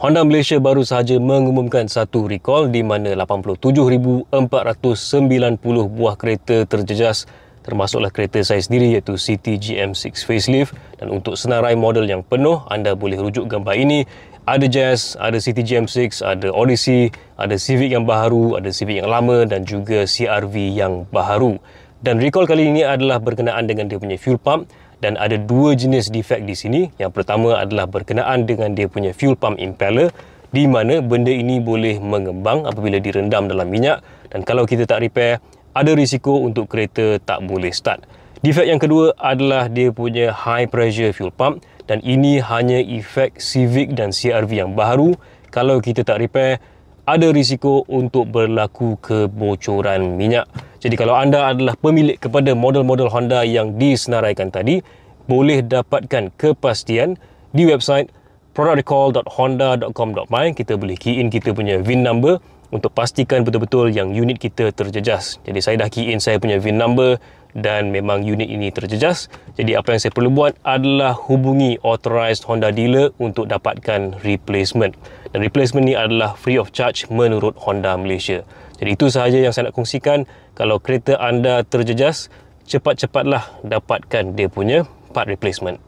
Honda Malaysia baru sahaja mengumumkan satu recall di mana 87,490 buah kereta terjejas, termasuklah kereta saya sendiri iaitu City GM6 facelift. Dan untuk senarai model yang penuh, anda boleh rujuk gambar ini. Ada Jazz, ada City GM6, ada Odyssey, ada Civic yang baharu, ada Civic yang lama dan juga CR-V yang baharu. Dan recall kali ini adalah berkenaan dengan dia punya fuel pump. Dan ada dua jenis defect di sini. Yang pertama adalah berkenaan dengan dia punya fuel pump impeller, di mana benda ini boleh mengembang apabila direndam dalam minyak, dan kalau kita tak repair, ada risiko untuk kereta tak boleh start. Defect yang kedua adalah dia punya high pressure fuel pump, dan ini hanya efek Civic dan CR-V yang baharu. Kalau kita tak repair, ada risiko untuk berlaku kebocoran minyak. Jadi kalau anda adalah pemilik kepada model-model Honda yang disenaraikan tadi, boleh dapatkan kepastian di website productrecall.honda.com.my. Kita boleh key in kita punya VIN number untuk pastikan betul-betul yang unit kita terjejas. Jadi saya dah key in saya punya VIN number dan memang unit ini terjejas. Jadi apa yang saya perlu buat adalah hubungi authorized Honda dealer untuk dapatkan replacement. Dan replacement ni adalah free of charge menurut Honda Malaysia. Jadi itu sahaja yang saya nak kongsikan. Kalau kereta anda terjejas, cepat-cepatlah dapatkan dia punya part replacement.